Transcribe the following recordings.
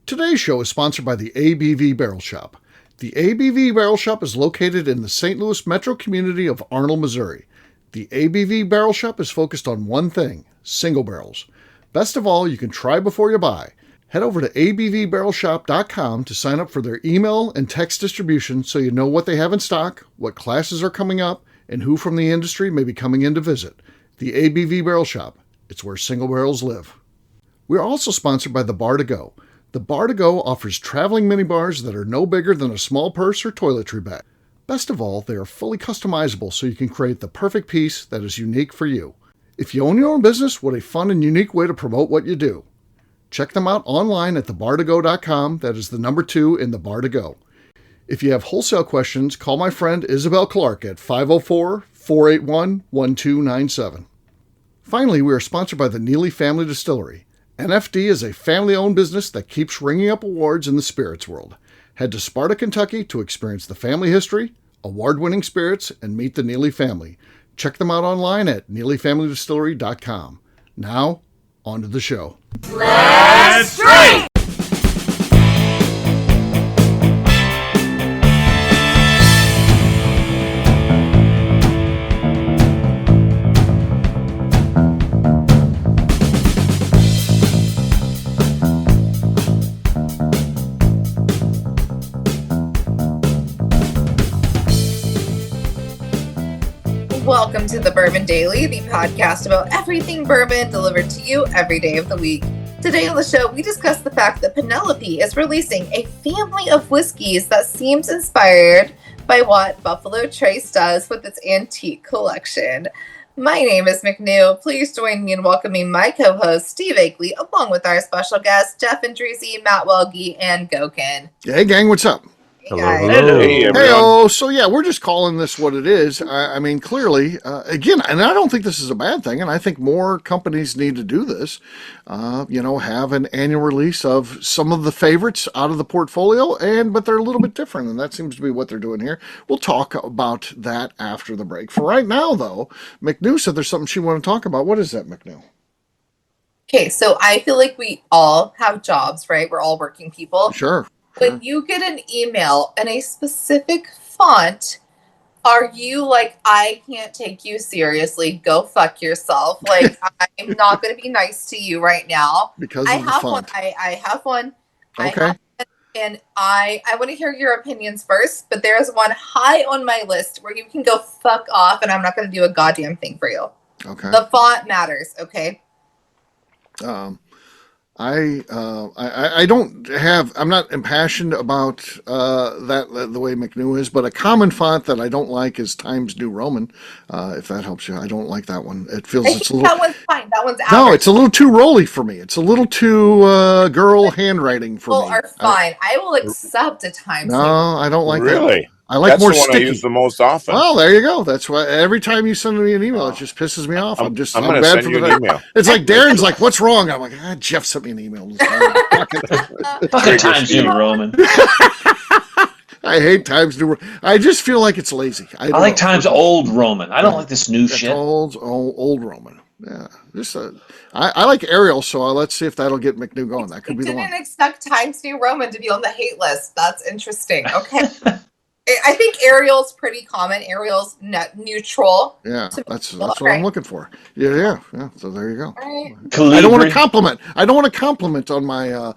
Today's show is sponsored by the ABV Barrel Shop. The ABV Barrel Shop is located in the St. Louis metro community of Arnold, Missouri. The ABV Barrel Shop is focused on one thing, single barrels. Best of all, you can try before you buy. Head over to abvbarrelshop.com to sign up for their email and text distribution so you know what they have in stock, what classes are coming up, and who from the industry may be coming in to visit. The ABV Barrel Shop. It's where single barrels live. We are also sponsored by the Bar to Go. The Bar to Go offers traveling minibars that are no bigger than a small purse or toiletry bag. Best of all, they are fully customizable so you can create the perfect piece that is unique for you. If you own your own business, what a fun and unique way to promote what you do. Check them out online at thebartogo.com. That is the number 2 in the Bar to Go. If you have wholesale questions, call my friend Isabel Clark at 504-481-1297. Finally, we are sponsored by the Neely Family Distillery. NFD is a family-owned business that keeps ringing up awards in the spirits world. Head to Sparta, Kentucky to experience the family history, award-winning spirits, and meet the Neely family. Check them out online at neelyfamilydistillery.com. Now, on to the show. Let's drink! Welcome to the Bourbon Daily, the podcast about everything bourbon delivered to you every day of the week. Today on the show, we discuss the fact that Penelope is releasing a family of whiskeys that seems inspired by what Buffalo Trace does with its antique collection. My name is McNew. Please join me in welcoming my co-host, Steve Akeley, along with our special guests, Jeff Andruzzi, Matt Welge, and Goeken. Hey, gang, what's up? Hello. Hey, so yeah, we're just calling this what it is. I mean, clearly, again, and I don't think this is a bad thing, and I think more companies need to do this, have an annual release of some of the favorites out of the portfolio, but they're a little bit different, and that seems to be what they're doing here. We'll talk about that after the break. For right now, though, McNew said there's something she wanted to talk about. What is that, McNew? Okay, so I feel like we all have jobs, right? We're all working people. Sure. When you get an email in a specific font, are you like, I can't take you seriously, go fuck yourself? Like, I'm not going to be nice to you right now. Because of the font. I have one. Okay. And I want to hear your opinions first, but there's one high on my list where you can go fuck off and I'm not going to do a goddamn thing for you. Okay. The font matters, okay? I don't have, I'm not impassioned about that the way McNew is, but a common font that I don't like is Times New Roman, if that helps you. I don't like that one. It feels it's a little... That one's fine. That one's average. No, it's a little too rolly for me. It's a little too girl handwriting for me. People are fine. I will accept a Times New. No, I don't like that. Really? I like That's more the one sticky. I use the most often. Well, there you go. That's why every time you send me an email, it just pisses me off. I'm going to bad send for you the an email. It's like Darren's like, "What's wrong?" I'm like, Jeff sent me an email. Fucking Times New Roman. I hate Times New Roman. I just feel like it's lazy. I like Times Old Roman. I don't like this new shit. Old Roman. Yeah, I like Arial, so let's see if that'll get McNew going. That could be the one. I didn't expect Times New Roman to be on the hate list. That's interesting. Okay. I think Ariel's pretty common. Ariel's net neutral. Yeah, that's what I'm looking for. Yeah. So there you go. Right. I don't want to compliment. I don't want to compliment on my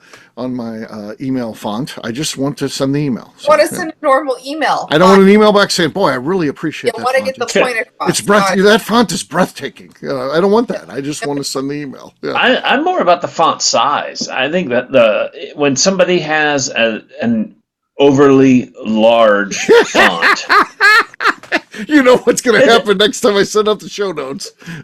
email font. I just want to send the email. So, want to send a normal email. I don't want an email back saying, "Boy, I really appreciate that." I want to get the point across. It's that font is breathtaking. I don't want that. I just want to send the email. Yeah. I'm more about the font size. I think that when somebody has an overly large font. You know what's going to happen next time I send out the show notes. No,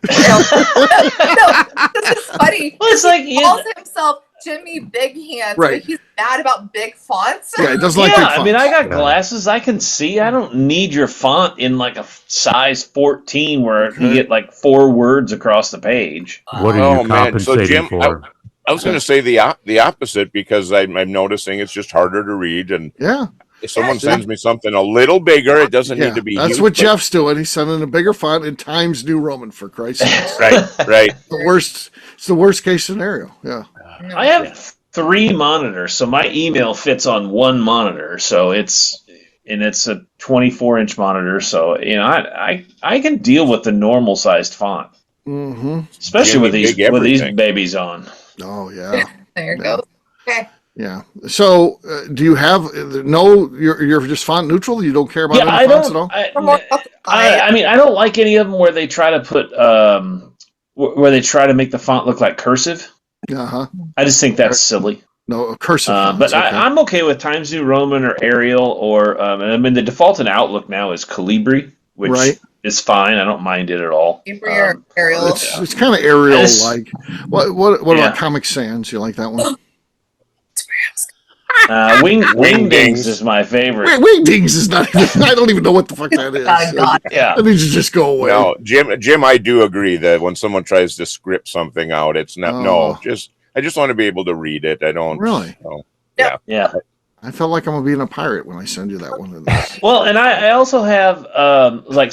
this is funny. Well, it's like he calls himself Jimmy Big Hands, right? But he's mad about big fonts. Yeah, he doesn't like big fonts. I mean, I got glasses. I can see. I don't need your font in like a size 14 where you get like 4 words across the page. What are you compensating for? I was going to say the opposite because I'm noticing it's just harder to read. And if someone sends me something a little bigger, it doesn't need to be That's huge, what Jeff's doing. He's sending a bigger font in Times New Roman, for Christ's sake. Right. It's the worst case scenario. Yeah. I have 3 monitors, so my email fits on one monitor. So it's a 24-inch monitor. So I can deal with the normal sized font, especially with these babies on. Oh yeah, there it goes. Okay. Yeah. So, do you have you're just font neutral? You don't care about any fonts at all? I mean, I don't like any of them where they try to put where they try to make the font look like cursive. I just think that's silly. No, cursive. But okay. I'm okay with Times New Roman or Arial, or I mean the default in Outlook now is Calibri, which is fine. I don't mind it at all. Calibri or Arial. It's kind of Arial like. What about Comic Sans? You like that one? Wingdings is my favorite. Wingdings is not even, I don't even know what the fuck that is. Yeah. That needs to just go away. No, Jim, I do agree that when someone tries to script something out, it's not, I just want to be able to read it. I don't. Really? Yeah. I felt like I'm being a pirate when I send you that one. Well, and I also have,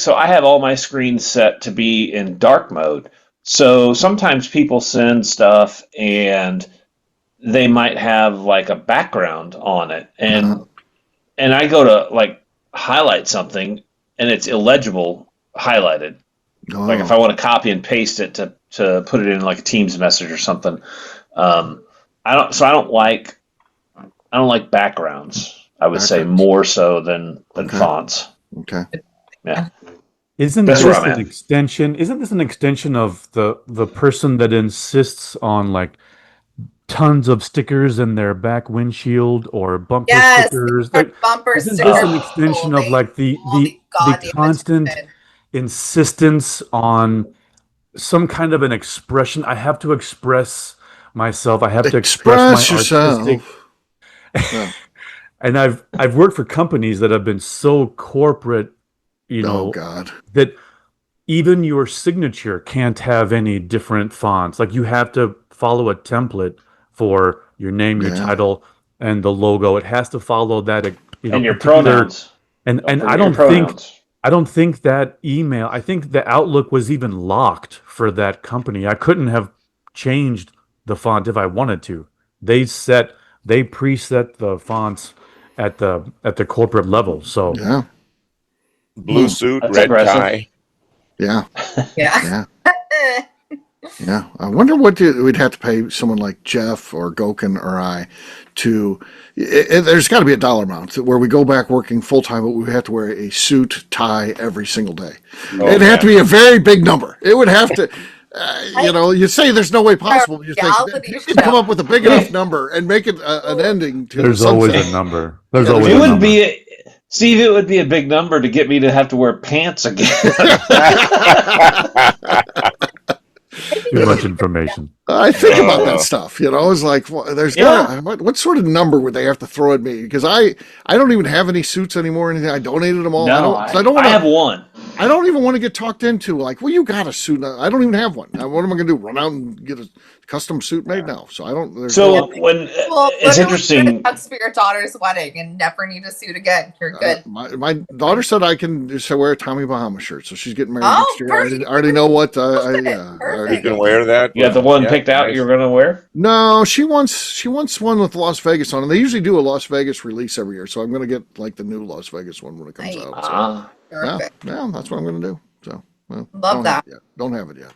so I have all my screens set to be in dark mode. So sometimes people send stuff and they might have like a background on it, and I go to like highlight something and it's illegible highlighted. Like if I want to copy and paste it to put it in like a Teams message or something. I don't like backgrounds. I would say more so than fonts. Okay. Yeah. Isn't this an extension? Isn't this an extension of the person that insists on like tons of stickers in their back windshield or bumper stickers? Isn't this an extension of like the constant insistence on some kind of an expression? I have to express myself. I have to express my artistic. And I've worked for companies that have been so corporate, that even your signature can't have any different fonts. Like you have to follow a template for your name, your title, and the logo. It has to follow that. And your pronouns. And I don't think that email. I think the Outlook was even locked for that company. I couldn't have changed the font if I wanted to. They preset the fonts at the corporate level. So blue suit, red tie. Yeah. Yeah, I wonder what we'd have to pay someone like Jeff or Goeken or I to. There's got to be a dollar amount where we go back working full time, but we have to wear a suit, tie every single day. It'd have to be a very big number. It would have to. You say there's no way possible. You think you can come up with a big enough number and make it an ending to. There's something. Always a number. There's always a number. Steve, it would be a big number to get me to have to wear pants again. Too much information. I think about that stuff. It's like what sort of number would they have to throw at me? Because I don't even have any suits anymore or anything. I donated them all. No, I have one. I don't even want to get talked into like, well, you got a suit. I don't even have one. What am I going to do? Run out and get a custom suit made? No. So I don't. It's interesting. For your daughter's wedding and never need a suit again. You're good. My daughter said I can just wear a Tommy Bahama shirt. So she's getting married next year. I already know what. You can wear that. You got the one picked out you're going to wear? No, she wants one with Las Vegas on it. They usually do a Las Vegas release every year. So I'm going to get like the new Las Vegas one when it comes out. So. Yeah, that's what I'm going to do. So, love that. Don't have it yet.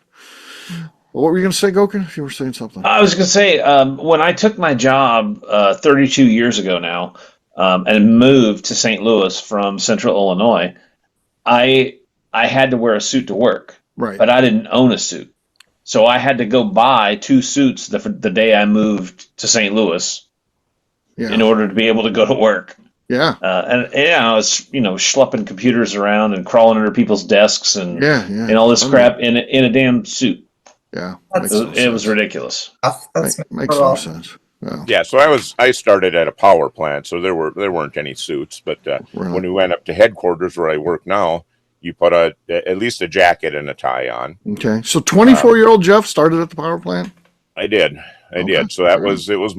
Well, what were you going to say, Goeken? If you were saying something, I was going to say when I took my job 32 years ago now and moved to St. Louis from Central Illinois, I had to wear a suit to work, right? But I didn't own a suit, so I had to go buy 2 suits the day I moved to St. Louis in order to be able to go to work. Yeah. I was, schlepping computers around and crawling under people's desks and all this crap in a damn suit. Yeah. It was ridiculous. Makes no sense. Yeah. So I started at a power plant, so there weren't any suits, but when we went up to headquarters where I work now, you put at least a jacket and a tie on. Okay. So 24-year-old Jeff started at the power plant? I did. So it was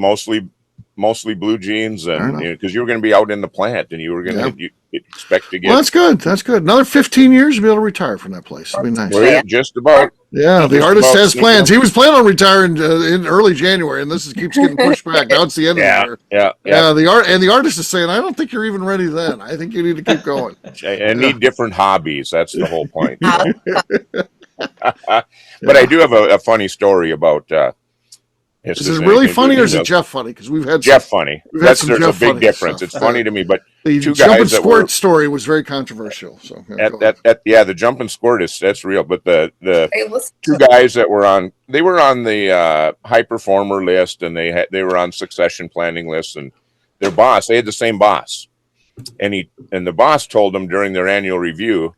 mostly blue jeans, and because you were going to be out in the plant, and you were going to expect to get. Well, that's good. That's good. Another 15 years to be able to retire from that place. It'd be nice. Well, just about. Yeah, the artist has plans. He was planning on retiring in early January, and this keeps getting pushed back. Now it's the end of the year. Yeah. The artist is saying, "I don't think you're even ready then. I think you need to keep going." I need different hobbies. That's the whole point. But I do have a funny story about. Is it really funny, or is it Jeff funny? Because we've had Jeff funny. There's a big difference. It's funny to me, but the jump and squirt story was very controversial. So the jump and squirt that's real. But the two guys that were on, they were on the high performer list, and they were on succession planning lists, and their boss, they had the same boss, and the boss told them during their annual review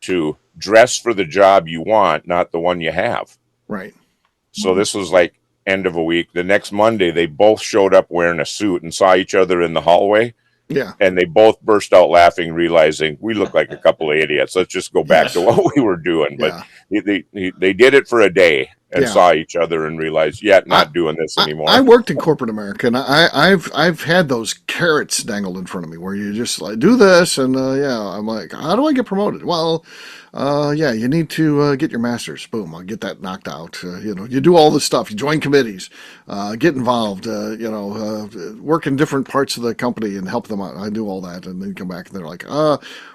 to dress for the job you want, not the one you have. Right. So this was like end of a week. The next Monday, they both showed up wearing a suit and saw each other in the hallway. Yeah. And they both burst out laughing, realizing we look like a couple of idiots. Let's just go back to what we were doing. But they did it for a day and saw each other and realized, not doing this anymore. I worked in corporate America, and I've had those carrots dangled in front of me where you just like do this, and I'm like, how do I get promoted? Well, you need to get your master's. Boom, I'll get that knocked out. You do all this stuff. You join committees, get involved. Work in different parts of the company and help them out. I do all that, and then come back and they're like,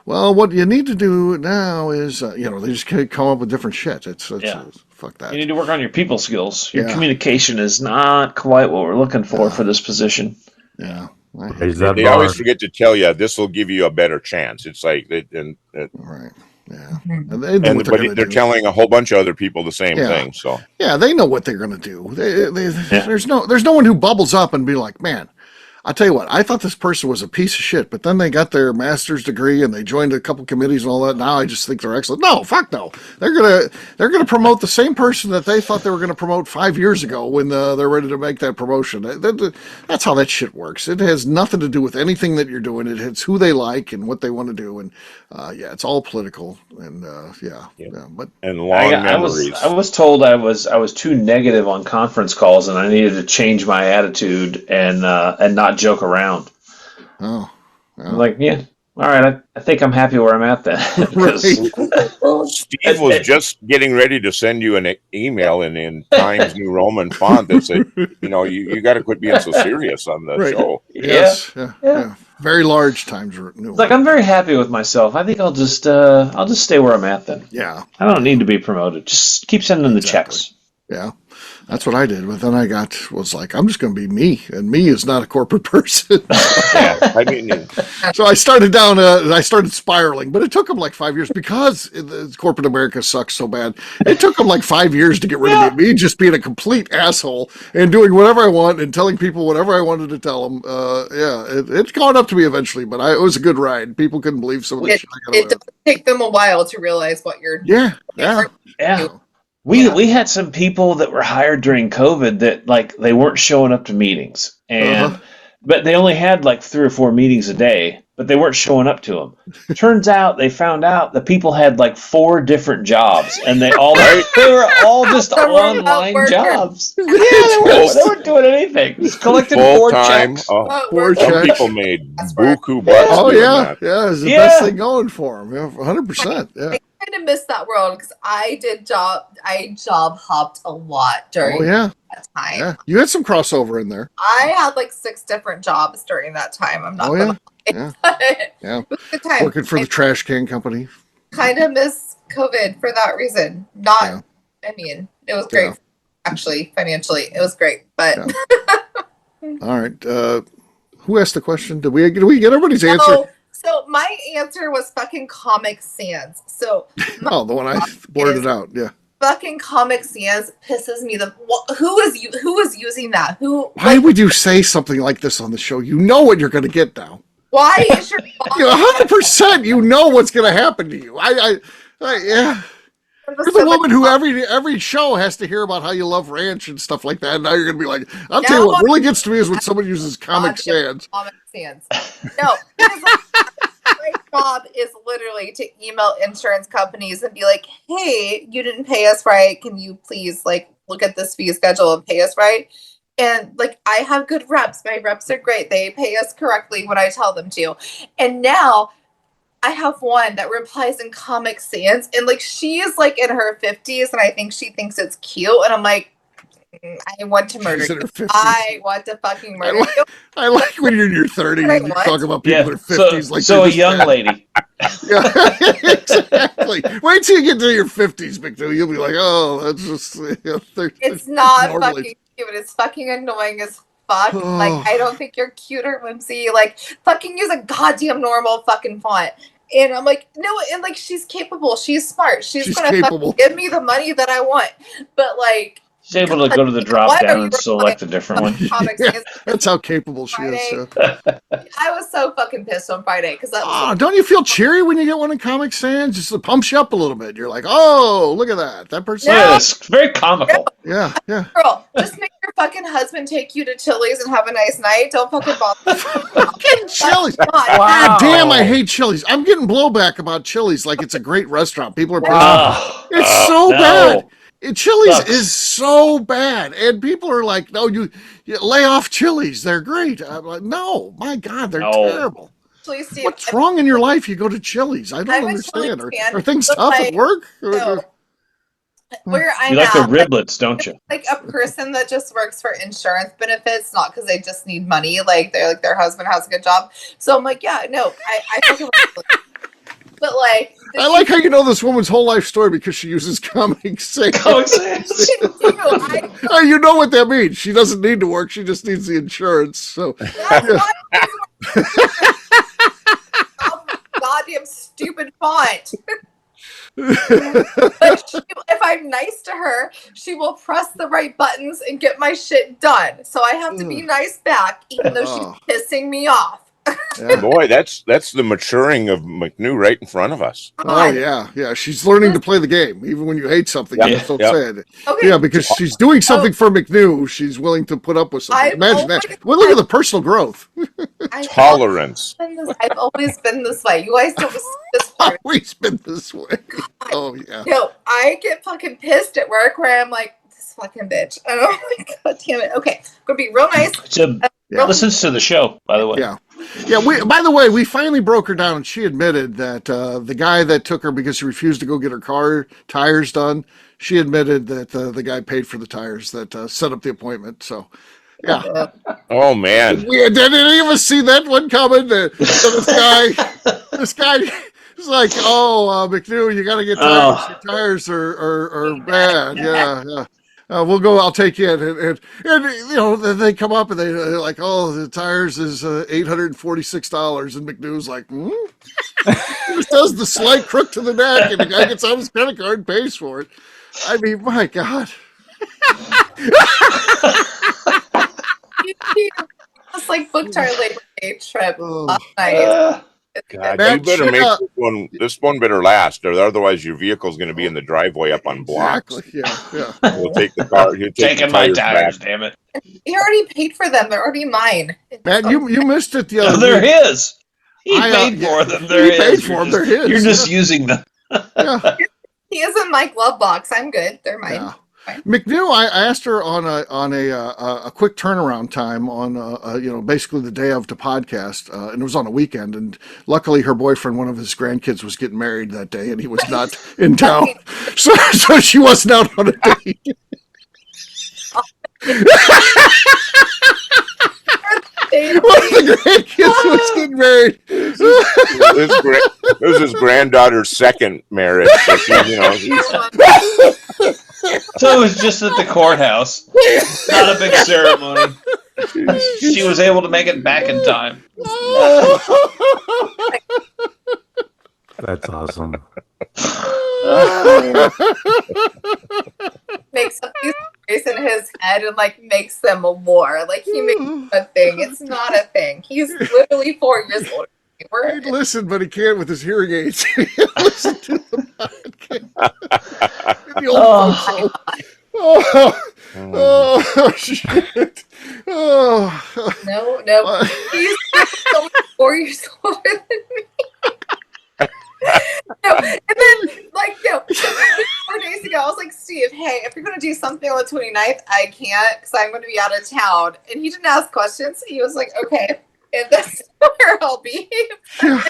well, what you need to do now is, they just come up with different shit. It's fuck that. You need to work on your people skills. Your communication is not quite what we're looking for this position. Yeah. They always forget to tell you this will give you a better chance. It's like right. Yeah. And they're telling a whole bunch of other people the same thing. So they know what they're going to do. There's no one who bubbles up and be like, man, I'll tell you what, I thought this person was a piece of shit, but then they got their master's degree and they joined a couple committees and all that. Now I just think they're excellent. No, fuck no. They're gonna promote the same person that they thought they were gonna promote 5 years ago when they're ready to make that promotion. That's how that shit works. It has nothing to do with anything that you're doing. It's who they like and what they want to do, and it's all political and but and long memories. I was told I was too negative on conference calls and I needed to change my attitude and not joke around. Oh, I'm like, all right. I think I'm happy where I'm at then. Steve was just getting ready to send you an email in Times New Roman font that said, you got to quit being so serious on the show. Yes, yeah. Very large Times New. It's like I'm very happy with myself. I think I'll just stay where I'm at then. Yeah, I don't need to be promoted. Just keep sending the checks. Yeah. That's what I did. But then I was like, I'm just going to be me. And me is not a corporate person. So I started spiraling. But it took them like 5 years because corporate America sucks so bad. It took them like 5 years to get rid of me just being a complete asshole and doing whatever I want and telling people whatever I wanted to tell them. It's caught up to me eventually. But it was a good ride. People couldn't believe some of the shit I got It does take them a while to realize what you're doing. Yeah. We had some people that were hired during COVID that like they weren't showing up to meetings, and but they only had like 3 or 4 meetings a day, but they weren't showing up to them. Turns out they found out the people had like 4 different jobs, and they were all just online jobs. Yeah, they weren't doing anything. Just collecting 4 checks. Some people made buku bucks. Oh yeah, it's the best thing going for them. 100%. Yeah. I kind of miss that world because I job hopped a lot during that time. Yeah, you had some crossover in there. I had like 6 different jobs during that time. I'm not gonna lie. Yeah. It was a good time. Working for the trash can company. Kind of miss COVID for that reason. I mean, it was great. Actually, financially, it was great. But all right. Who asked the question? Did we get everybody's answer? So my answer was fucking Comic Sans. So the one I blurted out. Yeah. Fucking Comic Sans pisses me who is using that? Why would you say something like this on the show? You know what you're going to get now. Why is your 100%? You know what's going to happen to you. Yeah. You're the woman who every show has to hear about how you love ranch and stuff like that. And now you're going to be like, I'll tell you what really gets to me is when someone uses Comic Sans. Comic Sans. No. My job is literally to email insurance companies and be like, hey, you didn't pay us right. Can you please look at this fee schedule and pay us right? And like, I have good reps. My reps are great. They pay us correctly when I tell them to. And now I have one that replies in Comic Sans, and like, she is like in her 50s, and I think she thinks it's cute. And I'm like, I want to murder you. I want to fucking murder you. I like when you're in your 30s and you talk about people in their 50s. So a young lady. Yeah, exactly. Wait till you get to your 50s, McNew. You'll be like, oh, that's just... it's not fucking cute. It's fucking annoying as fuck. Like, I don't think you're cute or whimsy. Like, fucking use a goddamn normal fucking font. And I'm like, no, and like, she's capable. She's smart. She's gonna fucking give me the money that I want. But like... She's able to go to the drop down and select a different one. Yeah, that's how capable she is. I was so fucking pissed on Friday because that was don't you feel cheery when you get one in Comic Sans? Just it pumps you up a little bit. You're like, oh, look at that. That person. Yeah, it's very comical. Yeah. Girl, just make your fucking husband take you to Chili's and have a nice night. Don't fucking bother. Fucking Chili's. Wow. God damn, I hate Chili's. I'm getting blowback about Chili's like it's a great restaurant. People are it's so bad. Chili's is so bad, and people are like, "No, you lay off Chili's. They're great." I'm like, "No, my God, they're terrible." What's wrong in your life? You go to Chili's. I don't understand. Are things tough at work? Where I'm you like the riblets, don't you? Like a person that just works for insurance benefits, not because they just need money. Like they're like their husband has a good job, so I'm like, yeah, no, I fucking. But like, I like how you know this woman's whole life story because she uses Comic Sans. You know what that means. She doesn't need to work. She just needs the insurance. So goddamn stupid font. But if I'm nice to her, she will press the right buttons and get my shit done. So I have to be nice back, even though she's pissing me off. Yeah. Boy, that's the maturing of McNew right in front of us. Oh yeah. She's learning to play the game, even when you hate something. You just don't say it. Okay. Yeah, because she's doing something for McNew. She's willing to put up with something. Imagine that. Well, look at the personal growth. Tolerance. I've always been this way. You guys don't this part. Always been this way. Oh yeah. No, I get fucking pissed at work where I'm like, this fucking bitch. Oh my God damn it. Okay, I'm gonna be real nice. Listens to the show, by the way. Yeah. By the way, we finally broke her down, and she admitted that the guy that took her because she refused to go get her car tires done. She admitted that the guy paid for the tires that set up the appointment. So, yeah. Oh man. Did any of us see that one coming? This guy. It's like, McNew, you got to get tires. Your tires are bad. Yeah. We'll go. I'll take you in, and you know they come up and they're like, "Oh, the tires is $846," and McNew's like, He just does the slight crook to the neck, and the guy gets out his credit card and pays for it. I mean, my God. Just like booked our Labor Day trip last night. God, you better make this one better last, or otherwise your vehicle's going to be in the driveway up on blocks. Exactly. Yeah. We'll take the car. Taking my tires, damn it! He already paid for them. They're already mine. Matt, you missed it the other week. They're his. He paid for them. They're his. Paid for them. They're his. You're just using them. Yeah. He is in my glove box. I'm good. They're mine. Yeah. McNew, I asked her on a quick turnaround time on basically the day of the podcast, and it was on a weekend. And luckily, her boyfriend, one of his grandkids, was getting married that day, and he was not in town, so she wasn't out on a date. One of the grandkids was getting married. It was his granddaughter's second marriage. So So it was just at the courthouse. Not a big ceremony. She was able to make it back in time. That's awesome. Makes up these stories in his head and makes them a war. Like he makes a thing. It's not a thing. He's literally 4 years old. He'd listen, but he can't with his hearing aids. Listen to the podcast. Oh, shit. Oh. No. He's only 4 years older than me. And then, like, 4 days ago, I was like, Steve, hey, if you're going to do something on the 29th, I can't because I'm going to be out of town. And he didn't ask questions. He was like, okay, if that's where I'll be. Yeah.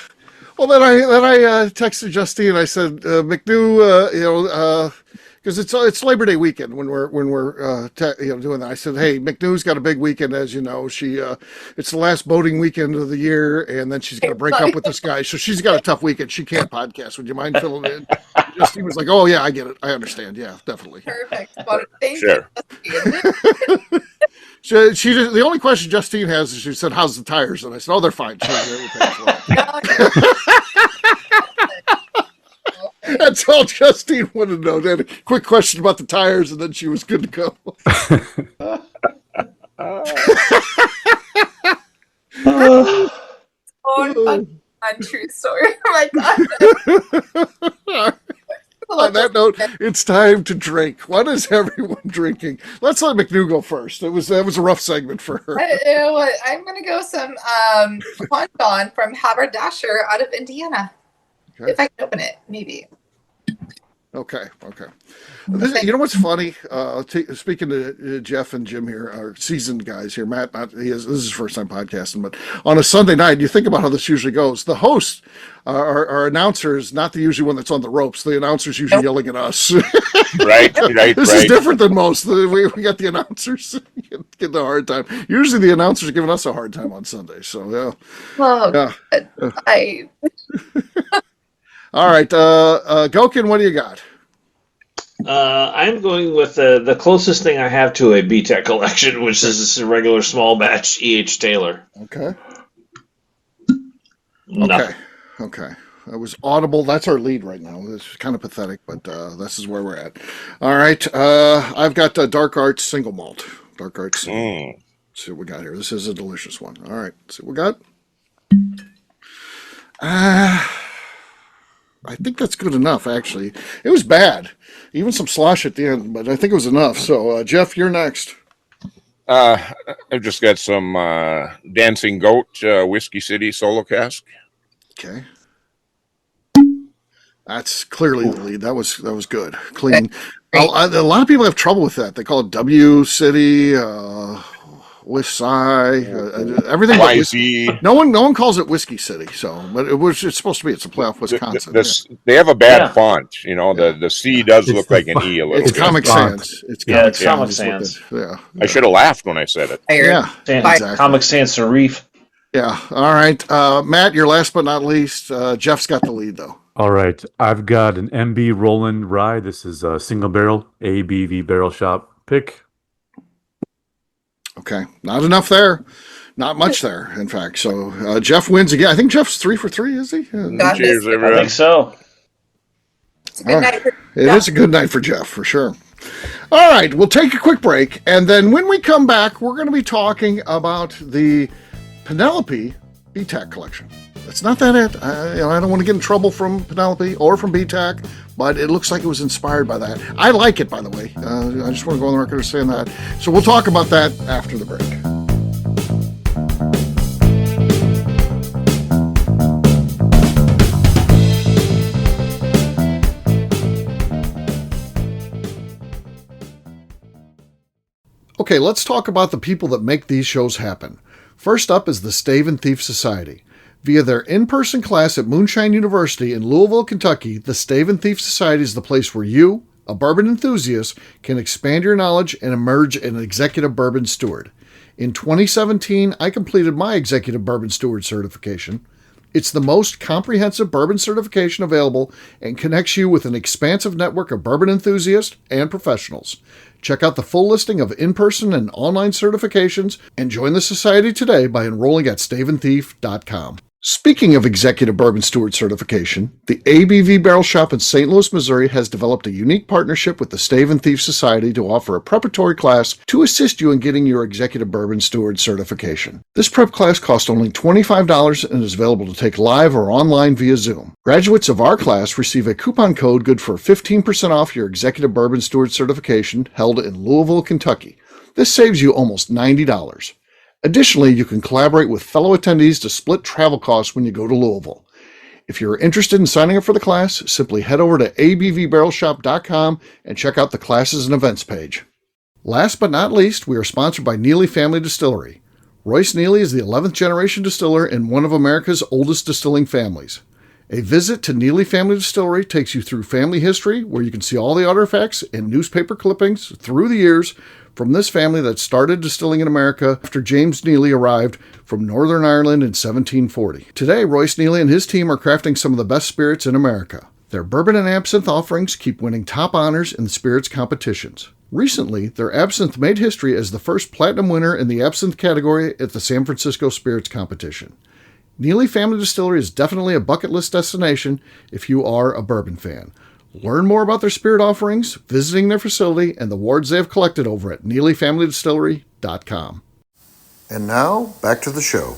Well, then I texted Justine. I said, McNew, because it's Labor Day weekend when we're doing that. I said, hey, McNew's got a big weekend, as you know. It's the last boating weekend of the year, and then she's going to break up with this guy, so she's got a tough weekend. She can't podcast. Would you mind filling in? Justine was like, oh yeah, I get it. I understand. Yeah, definitely. Perfect. Well, thank you. She the only question Justine has is she said, "How's the tires?" And I said, "Oh, they're fine." That's all Justine wanted to know. Then a quick question about the tires, and then she was good to go. True story. Oh my God. On that note, it's time to drink. What is everyone drinking? Let's let McNew go first. That was a rough segment for her. You know what? I'm going to go some Bourbon from Haberdasher out of Indiana. Okay. If I can open it, maybe. Okay. You know what's funny? Speaking to Jeff and Jim here, our seasoned guys here, Matt, this is his first time podcasting, but on a Sunday night, you think about how this usually goes. The host, our announcer, is not the usually one that's on the ropes. The announcer's usually yelling at us. Right. This is different than most. We got the announcers getting a hard time. Usually the announcers are giving us a hard time on Sunday. So, yeah. Well, yeah. All right, Goeken, what do you got? I'm going with the closest thing I have to a BTAC collection, which is a regular small batch E.H. Taylor. Okay. Okay. That was audible. That's our lead right now. It's kind of pathetic, but this is where we're at. All right, I've got Dark Arts single malt. Dark Arts. Let's see what we got here. This is a delicious one. All right, let's see what we got. I think that's good enough, actually. It was bad. Even some slosh at the end, but I think it was enough. So, Jeff, you're next. I've just got some Dancing Goat Whiskey City solo cask. Okay. That's clearly the lead. That was good. Clean. A lot of people have trouble with that. They call it W City, West everything. YZ. No one calls it Whiskey City. So, but it's supposed to be. It's a playoff Wisconsin. They have a bad font. The C does look like an E a little. It's Comic Sans. It's Comic Sans. Yeah. I should have laughed when I said it. Yeah. Exactly. Comic Sans Serif. Yeah. All right, Matt. You're last but not least. Jeff's got the lead though. All right, I've got an MB Roland Rye. This is a single barrel ABV Barrel Shop pick. Okay, not enough there. Not much there, in fact. So Jeff wins again. I think Jeff's 3 for 3, is he? Cheers, everyone. I think so. It's a good night for Jeff. It is a good night for Jeff, for sure. All right, we'll take a quick break, and then when we come back, we're going to be talking about the Penelope BTAC collection. It's not that it. I don't want to get in trouble from Penelope or from BTAC, but it looks like it was inspired by that. I like it, by the way. I just want to go on the record saying that. So we'll talk about that after the break. Okay, let's talk about the people that make these shows happen. First up is the Stave and Thief Society. Via their in-person class at Moonshine University in Louisville, Kentucky, the Stave and Thief Society is the place where you, a bourbon enthusiast, can expand your knowledge and emerge an executive bourbon steward. In 2017, I completed my executive bourbon steward certification. It's the most comprehensive bourbon certification available and connects you with an expansive network of bourbon enthusiasts and professionals. Check out the full listing of in-person and online certifications and join the society today by enrolling at staveandthief.com. Speaking of Executive Bourbon Steward certification, the ABV Barrel Shop in St. Louis, Missouri has developed a unique partnership with the Stave and Thief Society to offer a preparatory class to assist you in getting your Executive Bourbon Steward certification. This prep class costs only $25 and is available to take live or online via Zoom. Graduates of our class receive a coupon code good for 15% off your Executive Bourbon Steward certification held in Louisville, Kentucky. This saves you almost $90. Additionally, you can collaborate with fellow attendees to split travel costs when you go to Louisville. If you're interested in signing up for the class, simply head over to abvbarrelshop.com and check out the classes and events page. Last but not least, we are sponsored by Neely Family Distillery. Royce Neely is the 11th generation distiller in one of America's oldest distilling families. A visit to Neely Family Distillery takes you through family history, where you can see all the artifacts and newspaper clippings through the years from this family that started distilling in America after James Neely arrived from Northern Ireland in 1740. Today, Royce Neely and his team are crafting some of the best spirits in America. Their bourbon and absinthe offerings keep winning top honors in the spirits competitions. Recently, their absinthe made history as the first platinum winner in the absinthe category at the San Francisco Spirits Competition. Neely Family Distillery is definitely a bucket list destination if you are a bourbon fan. Learn more about their spirit offerings, visiting their facility, and the awards they have collected over at NeelyFamilyDistillery.com. And now, back to the show.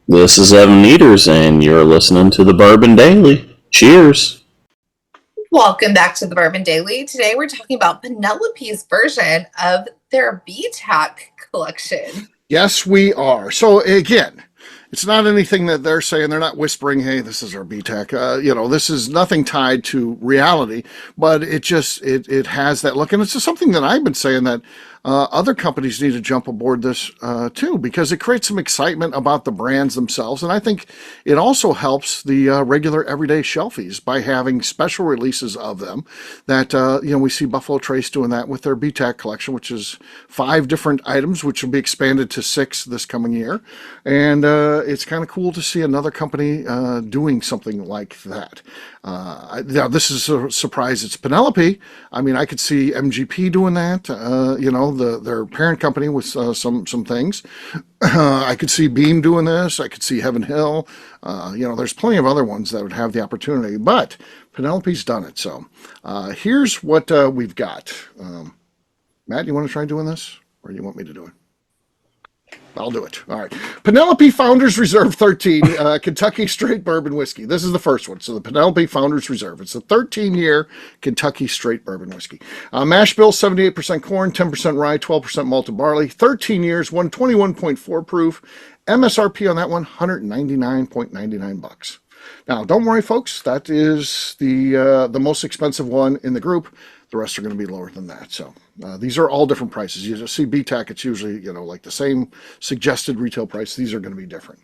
This is Evan Eaters, and you're listening to the Bourbon Daily. Cheers! Welcome back to the Bourbon Daily. Today we're talking about Penelope's version of their BTAC collection. Yes, we are. So again, it's not anything that they're saying. They're not whispering, hey, this is our BTAC. This is nothing tied to reality, but it has that look. And it's just something that I've been saying that other companies need to jump aboard this too, because it creates some excitement about the brands themselves. And I think it also helps the regular everyday shelfies by having special releases of them that, we see Buffalo Trace doing that with their BTAC collection, which is 5 different items, which will be expanded to 6 this coming year. And it's kind of cool to see another company doing something like that. This is a surprise. It's Penelope. I mean, I could see MGP doing that, their parent company with some things. I could see Beam doing this. I could see Heaven Hill. There's plenty of other ones that would have the opportunity, but Penelope's done it. So here's what we've got. Matt, you want to try doing this, or you want me to do it? I'll do it. All right. Penelope Founders Reserve 13, Kentucky Straight Bourbon Whiskey. This is the first one. So the Penelope Founders Reserve. It's a 13-year Kentucky Straight Bourbon Whiskey. Mash bill, 78% corn, 10% rye, 12% malted barley. 13 years, 121.4 proof. MSRP on that one, $199.99. Now, don't worry, folks. That is the most expensive one in the group. The rest are going to be lower than that. So these are all different prices. You just see BTAC, it's usually, like the same suggested retail price. These are going to be different.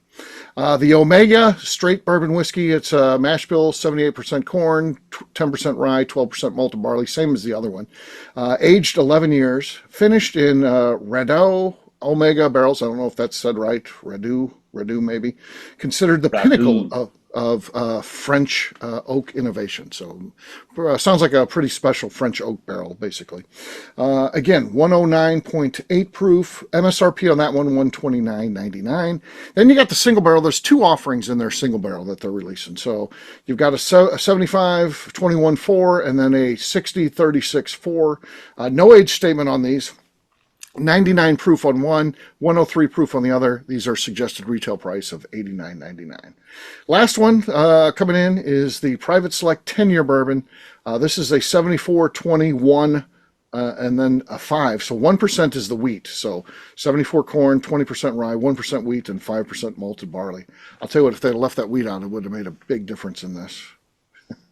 The Omega Straight Bourbon Whiskey, it's mash bill, 78% corn, 10% rye, 12% malted barley, same as the other one. Aged 11 years, finished in Redu Omega barrels. I don't know if that's said right. Redu maybe. Considered the pinnacle of French oak innovation. So sounds like a pretty special French oak barrel, basically. Again, 109.8 proof. MSRP on that one, $129.99. Then you got the single barrel. There's 2 offerings in their single barrel that they're releasing. So you've got a 75 21.4 and then a 60 36.4. No age statement on these. 99 proof on one, 103 proof on the other. These are suggested retail price of $89.99. Last one coming in is the Private Select 10-year bourbon. This is a 74-21 and then a 5. So 1% is the wheat. So 74 corn, 20% rye, 1% wheat, and 5% malted barley. I'll tell you what, if they had left that wheat out, it would have made a big difference in this.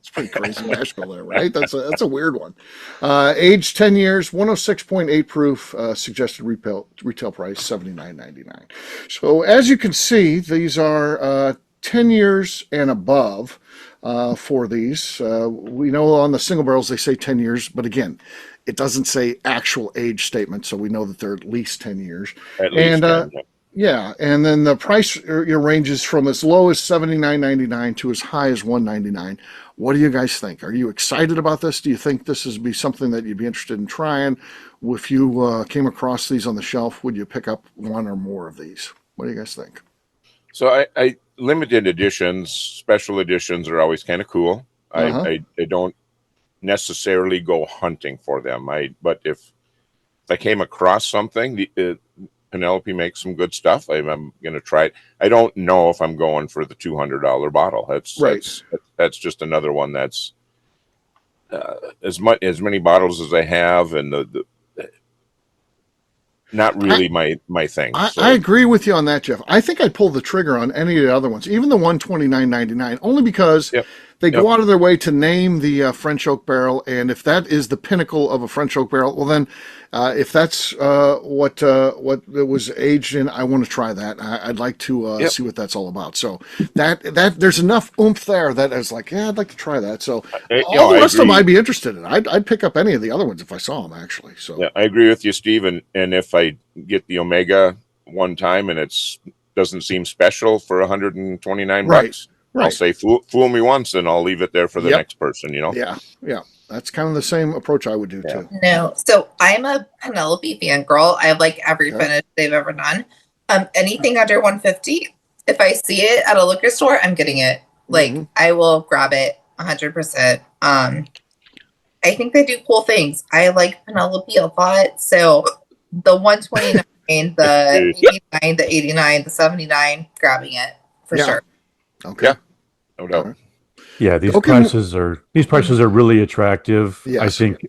It's pretty crazy mash bill there, right? That's a weird one. Aged 10 years, 106.8 proof, suggested retail price, $79.99. So as you can see, these are 10 years and above for these. We know on the single barrels they say 10 years, but again, it doesn't say actual age statement, so we know that they're at least 10 years. At least 10, yeah, and then the price ranges from as low as $79.99 to as high as $199. What do you guys think? Are you excited about this? Do you think this would be something that you'd be interested in trying? If you came across these on the shelf, would you pick up one or more of these? What do you guys think? So I limited editions, special editions are always kind of cool. I don't necessarily go hunting for them. But if I came across something, Penelope makes some good stuff. I'm going to try it. I don't know if I'm going for the $200 bottle. That's just another one that's as many bottles as I have, and the not really my thing. I agree with you on that, Jeff. I think I'd pull the trigger on any of the other ones, even the $129.99, only because they go out of their way to name the French oak barrel, and if that is the pinnacle of a French oak barrel, well then, if that's what it was aged in, I want to try that. I'd like to see what that's all about. So that there's enough oomph there that I was like, yeah, I'd like to try that. So all the rest of them I'd be interested in. I'd pick up any of the other ones if I saw them, actually. So yeah, I agree with you, Steve. And if I get the Omega one time and doesn't seem special for $129, I'll say fool me once, and I'll leave it there for the next person. Yeah. That's kind of the same approach I would do too. No, so I'm a Penelope fangirl. I like every finish they've ever done. Anything under 150, if I see it at a liquor store, I'm getting it. Like I will grab it 100%. I think they do cool things. I like Penelope a lot. So the 129, the 89, the 89, the 79, grabbing it for sure. Okay. Yeah, no doubt. Right. Yeah, these prices are really attractive. Yes. I think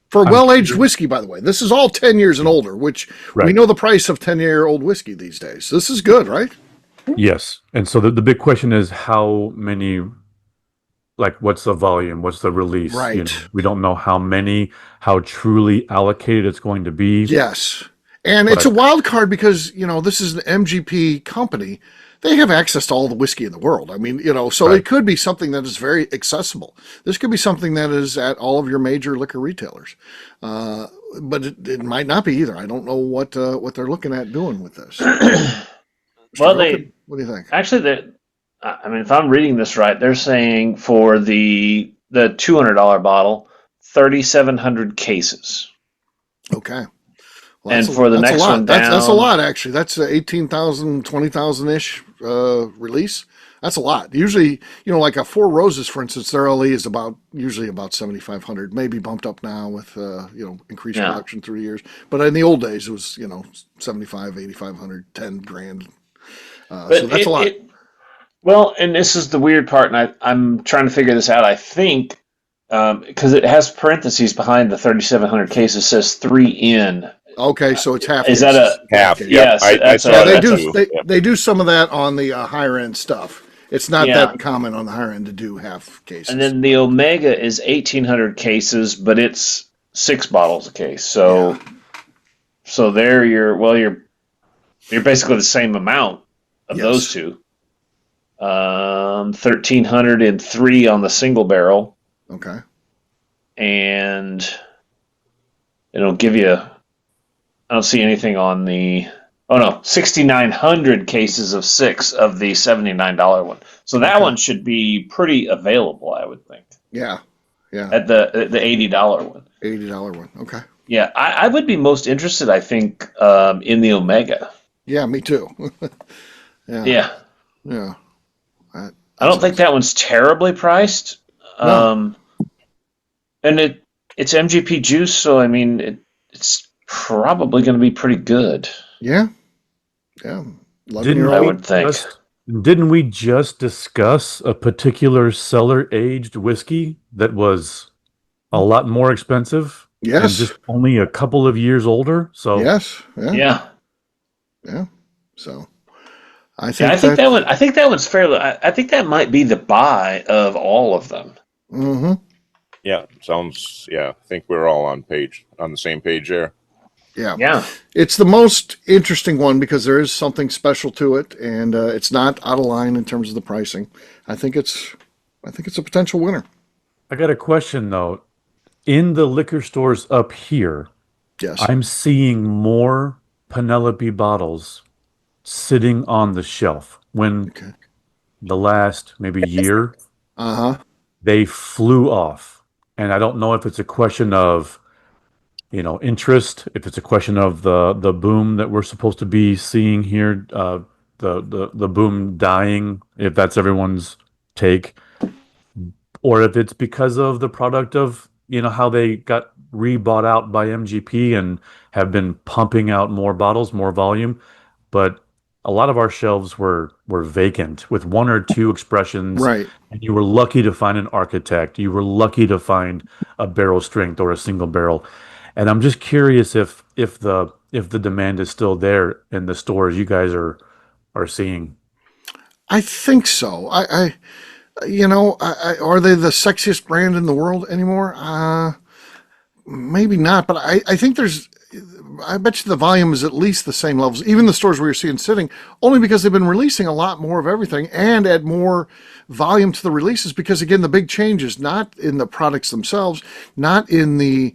for well-aged whiskey, by the way. This is all 10 years and older, which we know the price of 10-year-old whiskey these days. This is good, right? Yes. And so the big question is how many, like what's the volume, what's the release? Right. We don't know how many, how truly allocated it's going to be. Yes. And it's a wild card because, this is an MGP company. They have access to all the whiskey in the world. I mean, so it could be something that is very accessible. This could be something that is at all of your major liquor retailers. But it might not be either. I don't know what they're looking at doing with this. Well, what do you think? Actually, if I'm reading this right, they're saying for the $200 bottle, 3,700 cases. Okay. Well, and for the next one down, that's a lot, actually. That's 18,000, 20,000-ish release. That's a lot. Usually, like a Four Roses, for instance, their LE is usually about 7,500, maybe bumped up now with, increased production through the years. But in the old days, it was, 75, 8,500, 10 grand. So that's a lot. Well, and this is the weird part, and I'm trying to figure this out. I think, because it has parentheses behind the 3,700 cases, says 3 in. Okay, so it's half. Is that a half? Yes, they do some of that on the higher end stuff. It's not that common on the higher end to do half cases. And then the Omega is 1,800 cases, but it's 6 bottles a case. So there you're basically the same amount of those two. 1,303 on the single barrel. Okay. And it'll give you. I don't see anything on the. 6,900 cases of 6 of the $79 one. So that one should be pretty available, I would think. Yeah. At the $80 one. $80 one. Okay. Yeah, I would be most interested, I think, in the Omega. Yeah, me too. Yeah. I don't think that one's terribly priced. No. And it's MGP juice, so I mean it's probably going to be pretty good. Yeah. I would think. Didn't we just discuss a particular cellar aged whiskey that was a lot more expensive? Yes. And just only a couple of years older. So yes. Yeah. So I think that one. I think that one's fairly. I think that might be the buy of all of them. Mm-hmm. Yeah. Sounds. Yeah. I think we're all on the same page there. Yeah. It's the most interesting one because there is something special to it, and it's not out of line in terms of the pricing. I think it's a potential winner. I got a question though. In the liquor stores up here, yes, I'm seeing more Penelope bottles sitting on the shelf. When the last maybe year, they flew off, and I don't know if it's a question of interest, if it's a question of the boom that we're supposed to be seeing here, the boom dying, if that's everyone's take, or if it's because of the product of how they got re-bought out by MGP and have been pumping out more bottles, more volume, but a lot of our shelves were vacant with one or two expressions. Right. And you were lucky to find an architect. You were lucky to find a barrel strength or a single barrel. And I'm just curious if the demand is still there in the stores you guys are seeing. I think so. Are they the sexiest brand in the world anymore? Maybe not, but I think I bet you the volume is at least the same levels, even the stores we were seeing sitting, only because they've been releasing a lot more of everything and add more volume to the releases. Because again, the big change is not in the products themselves, not in the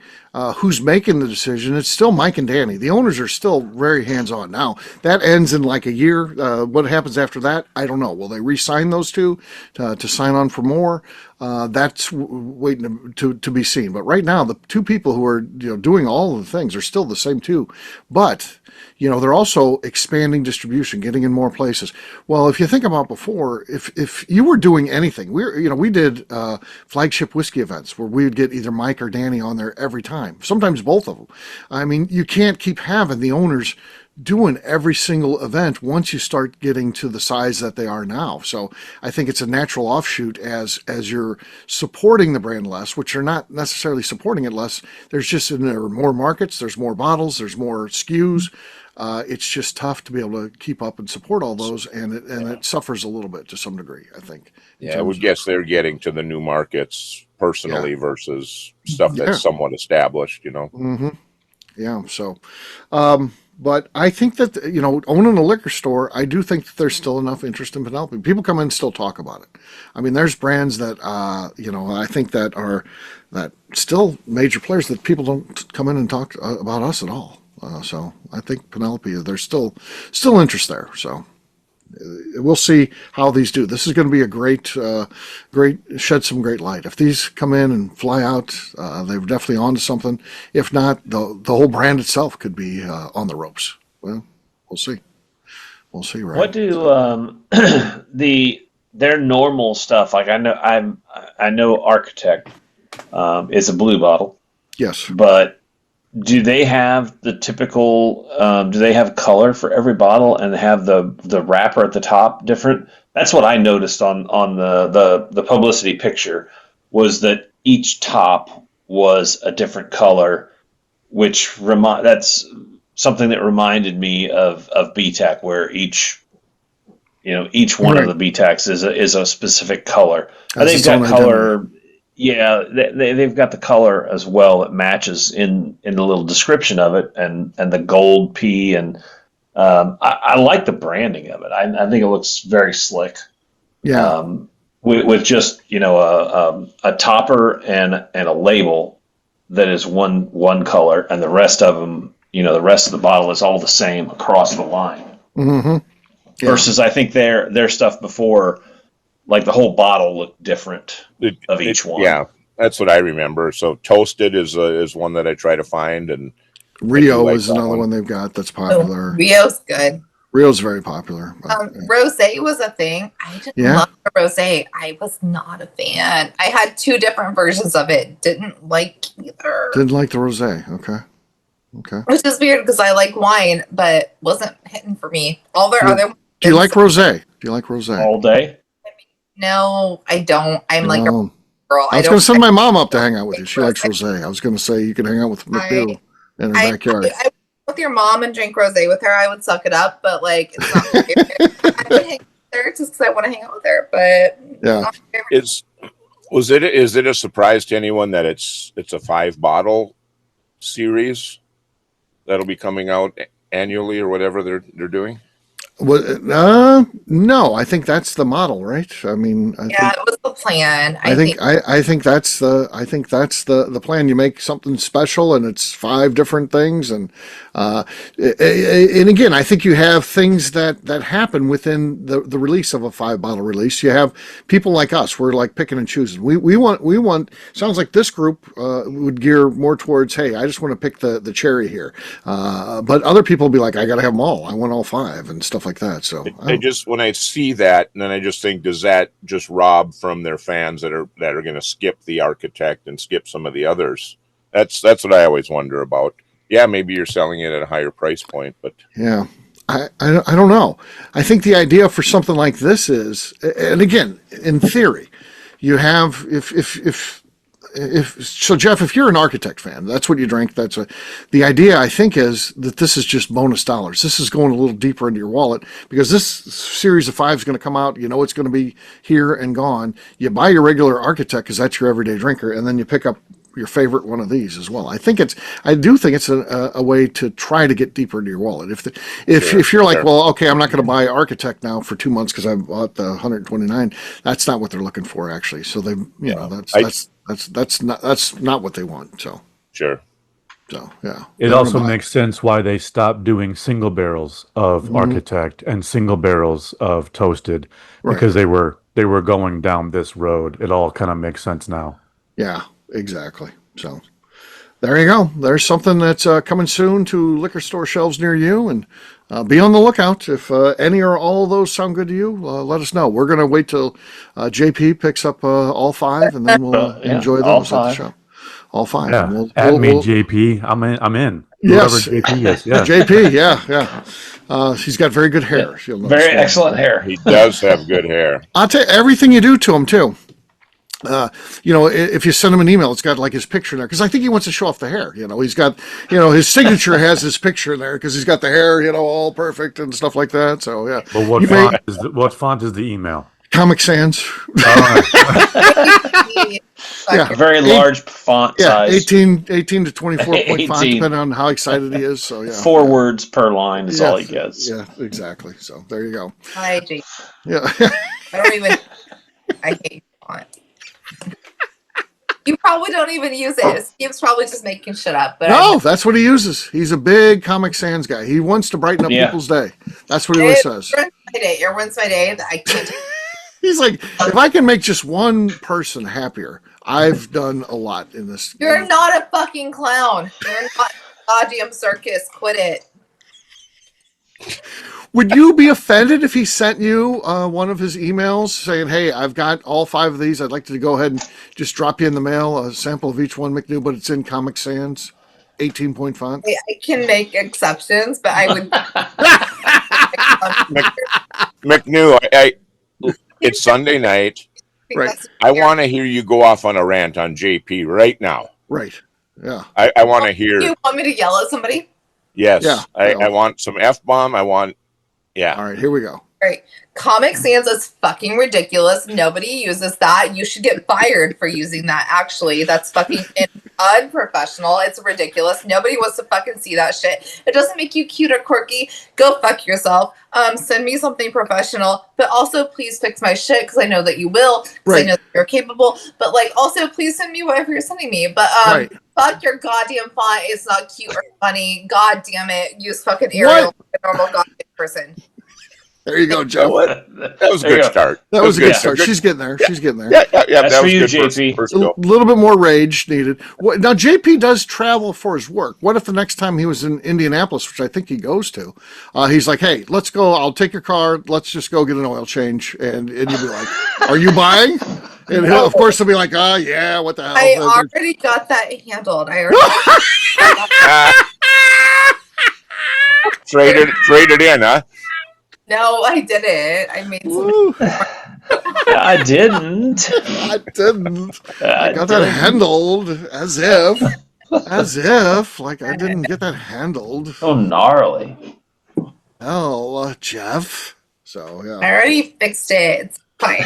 who's making the decision. It's still Mike and Danny. The owners are still very hands-on. Now, that ends in like a year. What happens after that, I don't know. Will they re-sign those two to sign on for more? That's waiting to be seen. But right now, the two people who are doing all of the things are still the same two. But they're also expanding distribution, getting in more places. Well, if you think about before, if you were doing anything, we did flagship whiskey events where we would get either Mike or Danny on there every time. Sometimes both of them. I mean, you can't keep having the owners doing every single event once you start getting to the size that they are now. So I think it's a natural offshoot as you're supporting the brand less, which you're not necessarily supporting it less. There are more markets, there's more bottles, there's more SKUs. It's just tough to be able to keep up and support all those, and it suffers a little bit to some degree, I think. Yeah, I would guess they're getting to the new markets personally versus stuff that's somewhat established, Mm-hmm. Yeah, so... but I think that, owning a liquor store, I do think that there's still enough interest in Penelope. People come in and still talk about it. I mean, there's brands that, I think that still major players that people don't come in and talk about us at all. So I think Penelope, there's still interest there. So we'll see how these do. This is going to be a great shed some great light. If these come in and fly out, they're definitely onto something. If not, the whole brand itself could be on the ropes. Well, we'll see. We'll see. Right? What do their normal stuff? Like I know Architect is a blue bottle. Yes, but do they have the typical? Do they have color for every bottle and have the wrapper at the top different? That's what I noticed on the publicity picture, was that each top was a different color, which that's something that reminded me of BTAC, where each one of the BTACs is a specific color. They've got color. Identity. Yeah, they've got the color as well that matches in the little description of it, and the gold P, and I like the branding of it. I think it looks very slick. Yeah, with just a topper and a label that is one color, and the rest of them, the rest of the bottle is all the same across the line. Mm-hmm. Yeah. Versus, I think their stuff before. Like the whole bottle looked different of each one. Yeah, that's what I remember. So Toasted is one that I try to find, and Rio is another one they've got that's popular. Rio's good. Rio's very popular. Rosé was a thing. I just love rosé. I was not a fan. I had two different versions of it. Didn't like either. Didn't like the rosé. Okay. Which is weird because I like wine, but wasn't hitting for me. All their other. Do you like rosé? All day? No, I don't. I'm like a girl. I was going to send my mom up to hang out with you. She likes rosé. I was going to say you can hang out with McNew in her backyard. I with your mom and drink rosé with her. I would suck it up, but like it's not my favorite. I would hang with her just because I want to hang out with her. But yeah, is it a surprise to anyone that it's a 5-bottle series that'll be coming out annually or whatever they're doing? No, I think that's the model, right? I mean, it was the plan. I think that's the plan. You make something special, and it's 5 different things, and again, I think you have things that happen within the release of a 5-bottle release. You have people like us. We're like picking and choosing. We want. Sounds like this group would gear more towards, hey, I just want to pick the cherry here, but other people will be like, I got to have them all. I want all 5 and stuff like that. So when I see that, and then I just think, does that just rob from their fans that are going to skip the Architect and skip some of the others That's what I always wonder about. Yeah, maybe you're selling it at a higher price point, but yeah, I don't know. I think the idea for something like this is, and again, in theory, you have if so, Jeff, if you're an Architect fan, that's what you drink. The idea, I think, is that this is just bonus dollars. This is going a little deeper into your wallet because this series of 5 is going to come out. You know it's going to be here and gone. You buy your regular Architect because that's your everyday drinker, and then you pick up your favorite one of these as well. I do think it's a way to try to get deeper into your wallet. If you're like, well, okay, I'm not going to buy Architect now for 2 months because I bought the 129. That's not what they're looking for actually. So they, that's not what they want. So sure. So yeah, it also makes sense why they stopped doing single barrels of Architect and single barrels of Toasted because they were going down this road. It all kind of makes sense now. Yeah. Exactly. So there you go. There's something that's coming soon to liquor store shelves near you, and be on the lookout. If any or all of those sound good to you, let us know. We're going to wait till JP picks up all 5, and then we'll enjoy those at the shop. All 5. Yeah. JP. I'm in. Yes. Whoever JP is. Yeah. JP. Yeah. He's got very good hair. Very excellent hair. He does have good hair. I'll tell you everything you do to him too. If you send him an email, it's got like his picture in there because I think he wants to show off the hair. He's got, his signature has his picture in there because he's got the hair, all perfect and stuff like that. So yeah. But what font is the email? Comic Sans. Yeah, very large font size. 18 to 24 point font, depending on how excited he is. So yeah, 4 words per line is all he gets. Yeah, exactly. So there you go. Hi, Jake. Yeah. I hate font. You probably don't even use it. Steve's probably just making shit up. But no, that's what he uses. He's a big Comic Sans guy. He wants to brighten up people's day. That's what he always says. It ruins my day. I can't. He's like, if I can make just one person happier, I've done a lot in this. You're not a fucking clown. You're not a goddamn circus. Quit it. Would you be offended if he sent you one of his emails saying, hey, I've got all 5 of these. I'd like to go ahead and just drop you in the mail a sample of each one, McNew, but it's in Comic Sans, 18-point font? I can make exceptions, but I would. McNew, it's Sunday night. Right. I want to hear you go off on a rant on JP right now. Right. Yeah. I want to hear. You want me to yell at somebody? Yes. Yeah. I want some F-bomb. Yeah. All right, here we go. Right. Comic Sans is fucking ridiculous. Nobody uses that. You should get fired for using that, actually. That's fucking unprofessional. It's ridiculous. Nobody wants to fucking see that shit. It doesn't make you cute or quirky. Go fuck yourself. Send me something professional. But also, please fix my shit, because I know that you will. Because I know that you're capable. But, also, please send me whatever you're sending me. But, fuck your goddamn font. It's not cute or funny. God damn it. Use fucking Arial like a normal goddamn person. There you go, Joe. That was a good start. That was a good start. She's getting there. She's getting there. Yeah. That's for you, JP. A little bit more rage needed. Now, JP does travel for his work. What if the next time he was in Indianapolis, which I think he goes to, he's like, hey, let's go. I'll take your car. Let's just go get an oil change. And you'll be like, are you buying? And of course, he'll be like, yeah, what the hell? I already got that handled. Traded in, huh? No, I didn't. I made some. I didn't. I got that handled as if I didn't get that handled. Oh, gnarly. Oh, Jeff. So, yeah. I already fixed it. It's fine.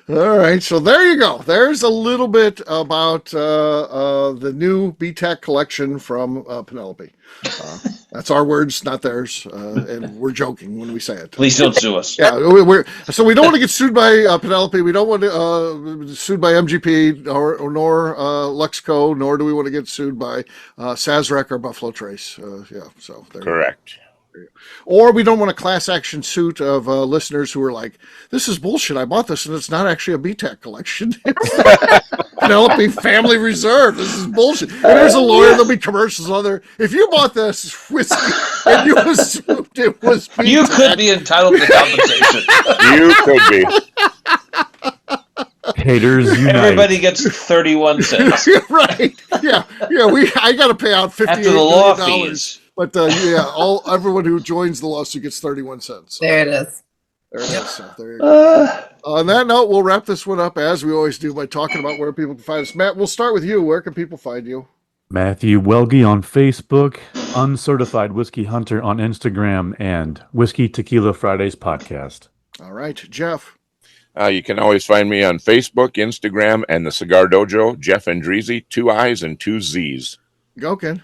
All right, so there you go. There's a little bit about the new BTAC collection from Penelope. That's our words, not theirs, and we're joking when we say it. Please don't sue us. Yeah, so we don't want to get sued by Penelope. We don't want to sued by MGP nor Luxco, nor do we want to get sued by Sazerac or Buffalo Trace. So there. Correct. Or we don't want a class action suit of listeners who are like, this is bullshit. I bought this and it's not actually a BTAC collection. Penelope Family Reserve. This is bullshit. And there's a lawyer. There'll be commercials on there. If you bought this whiskey and you assumed it was BTAC, you could be entitled to compensation. You could be. Haters unite. Everybody gets 31 cents. Right. Yeah. I got to pay out $58 after the law fees. But everyone who joins the lawsuit gets 31 cents. So. There it is. There it is. So there you go. On that note, we'll wrap this one up as we always do by talking about where people can find us. Matt, we'll start with you. Where can people find you? Matthew Welge on Facebook, Uncertified Whiskey Hunter on Instagram, and Whiskey Tequila Fridays podcast. All right, Jeff. You can always find me on Facebook, Instagram, and the Cigar Dojo, Jeff Andreezy, 2 I's and 2 Z's. Goeken.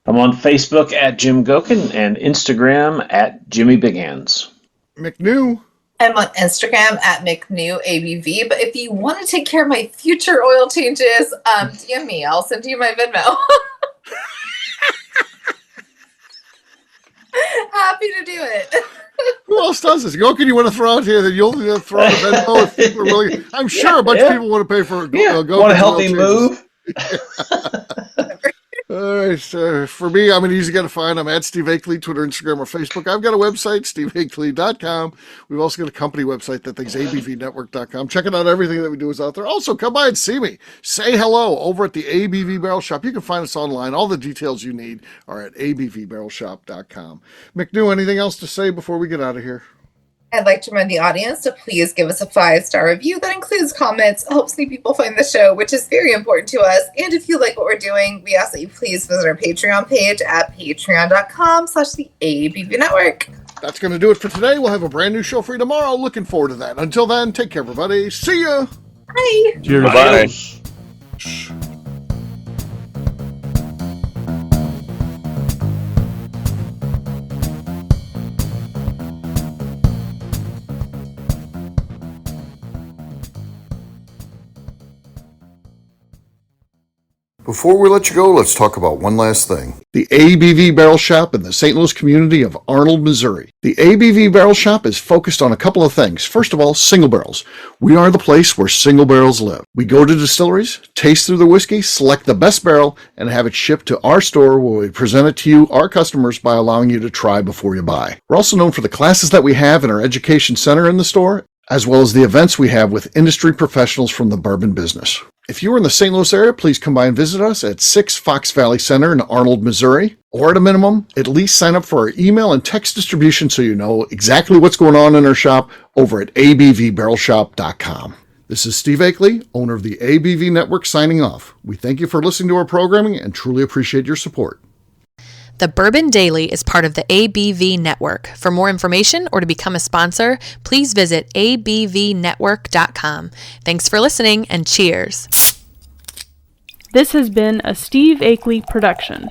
I'm on Facebook at Jim Goeken and Instagram at Jimmy Big Hands. McNew. I'm on Instagram at McNew ABV. But if you want to take care of my future oil changes, DM me. I'll send you my Venmo. Happy to do it. Who else does this? Goeken, you want to throw out here that you'll throw out a Venmo if people are really. I'm sure a bunch of people want to pay for Goeken. Want to help me move? All right, for me, I'm an easy guy to find. I'm at Steve Akeley, Twitter, Instagram, or Facebook. I've got a website, steveakeley.com. We've also got a company website, that thing's abvnetwork.com. Checking out everything that we do is out there. Also, come by and see me. Say hello over at the ABV Barrel Shop. You can find us online. All the details you need are at abvbarrelshop.com. McNew, anything else to say before we get out of here? I'd like to remind the audience to please give us a 5-star review that includes comments, helps new people find the show, which is very important to us. And if you like what we're doing, we ask that you please visit our Patreon page at patreon.com/the ABV Network. That's going to do it for today. We'll have a brand new show for you tomorrow. Looking forward to that. Until then, take care, everybody. See ya. Bye. Cheers. Bye. Before we let you go, let's talk about one last thing. The ABV Barrel Shop in the St. Louis community of Arnold, Missouri. The ABV Barrel Shop is focused on a couple of things. First of all, single barrels. We are the place where single barrels live. We go to distilleries, taste through the whiskey, select the best barrel, and have it shipped to our store where we present it to you, our customers, by allowing you to try before you buy. We're also known for the classes that we have in our education center in the store, as well as the events we have with industry professionals from the bourbon business. If you're in the St. Louis area, please come by and visit us at 6 Fox Valley Center in Arnold, Missouri. Or at a minimum, at least sign up for our email and text distribution so you know exactly what's going on in our shop over at abvbarrelshop.com. This is Steve Akeley, owner of the ABV Network, signing off. We thank you for listening to our programming and truly appreciate your support. The Bourbon Daily is part of the ABV Network. For more information or to become a sponsor, please visit abvnetwork.com. Thanks for listening and cheers. This has been a Steve Akeley production.